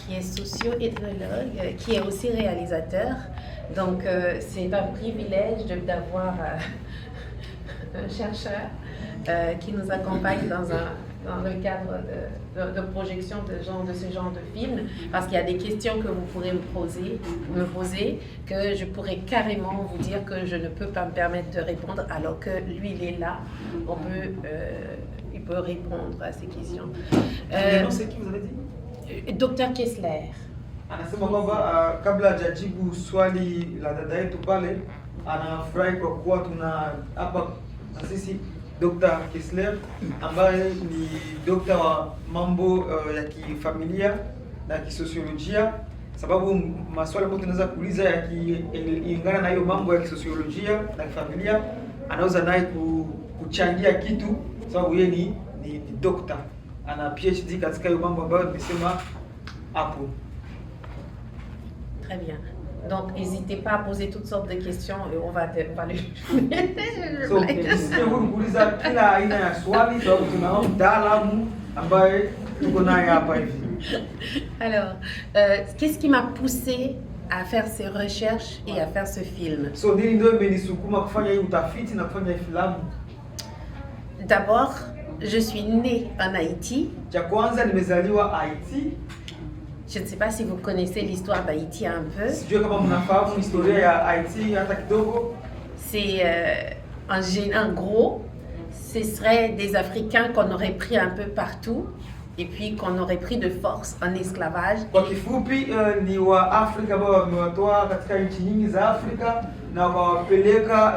qui est socio-ethnologue, qui est aussi réalisateur. Donc, c'est un privilège d'avoir un chercheur qui nous accompagne dans le cadre de projection de ce genre de film, parce qu'il y a des questions que vous pourrez me poser, que je pourrais carrément vous dire que je ne peux pas me permettre de répondre, alors que lui, il est là, il peut répondre à ces questions. C'est qui vous avez dit? Dr. Kessler. Anasema kwamba kabla hajajibu swali la dada yetu pale, anafurahi kwa kuwa tuna hapa na sisi Dr. Kessler ambaye ni dokta wa mambo ya kifamilia na kisosiolojia, sababu maswali ambayo tunaweza kuuliza yakiingana na hiyo mambo ya kisosiolojia na kifamilia, anaweza naye kuchangia kitu, sababu yeye ni dokta, ana PhD katika hiyo mambo ambayo nimesema hapo. Très bien. Donc, n'hésitez pas à poser toutes sortes de questions et on va lui... So, nisije kuuliza kila aina ya swali sababu tunao mtaalamu ambaye tuko naye hapa hivi. Alors, qu'est-ce qui m'a poussé à faire ces recherches et à faire ce film? So, nini ndio imenisukuma kufanya hii utafiti na kufanya hii filamu? D'abord, je suis née en Haïti. Cha kwanza nimezaliwa Haiti. Je ne sais pas si vous connaissez l'histoire d'Haïti un peu. Sijui kama mnafahamu historia ya Haiti hata kidogo. C'est en gros, ce serait des Africains qu'on aurait pris un peu partout et puis qu'on aurait pris de force en esclavage. Kwa kifupi ni wa Afrika ambao wamewatoa katika nchi nyingi za Afrika na wakawapeleka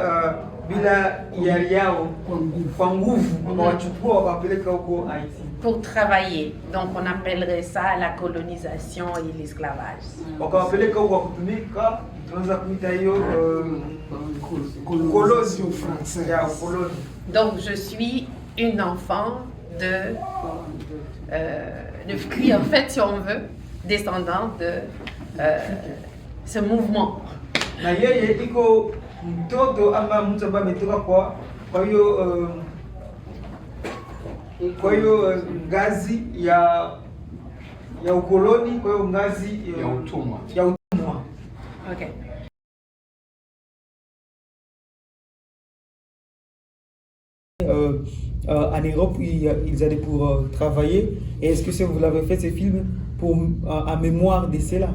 bila hiari yao kwa nguvu, wakawachukua wakawapeleka huko Haiti. Pour travailler. Donc on appellerait ça la colonisation et l'esclavage. Wakawapeleka huko kutumika, tunaweza kuita hiyo colonisation française. Ya ukoloni. Donc je suis une enfant de fruit, en fait, si on veut, descendant de ce mouvement. Na yeye iko mtoto ama mtu ambaye ametoka kwa hiyo ngazi ya ukoloni, kwa hiyo ngazi ya utumwa. Okay. En Europe, ils allaient pour travailler. Et est-ce que vous l'avez fait, ces films, pour en mémoire de cela?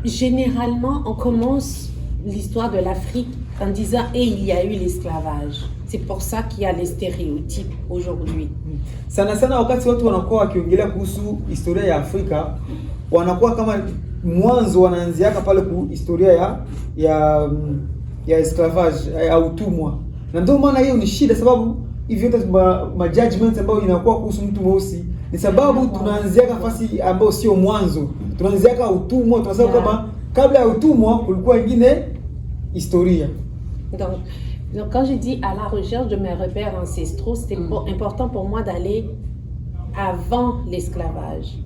Généralement, on commence l'histoire de l'Afrique en disant « et il y a eu l'esclavage ». C'est pour ça qu'il y a les stéréotypes aujourd'hui. Sana sana wakati watu wanakuwa wakiongelea kuhusu historia ya Afrika, wanakuwa kama mwanzo wanaanziaka pale ku historia ya esclavage, ya utumwa. Na ndio maana hiyo ni shida, sababu hivi yote ma judgments ambayo inakuwa kuhusu mtu mweusi ni sababu tunaanziaka nafasi ambayo sio mwanzo. Tunaanziaka utumwa, tunasema kama kabla ya utumwa kulikuwa ingine historia. Donc quand je dis à la recherche de mes repères ancestraux, c'était important pour moi d'aller avant l'esclavage.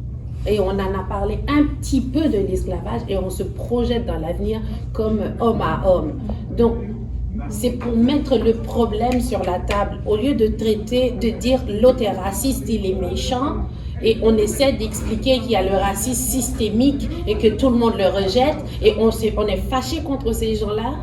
Et on en a parlé un petit peu de l'esclavage et on se projette dans l'avenir comme homme à homme. Donc, c'est pour mettre le problème sur la table. Au lieu de dire l'autre est raciste, il est méchant, et on essaie d'expliquer qu'il y a le racisme systémique et que tout le monde le rejette, et on est fâché contre ces gens-là.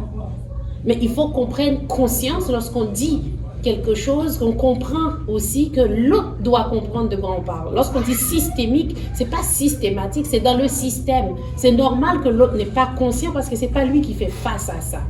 Mais il faut qu'on prenne conscience lorsqu'on dit quelque chose, qu'on comprend aussi que l'autre doit comprendre de quoi on parle. Lorsqu'on dit systémique, c'est pas systématique, c'est dans le système. C'est normal que l'autre n'est pas conscient parce que c'est pas lui qui fait face à ça.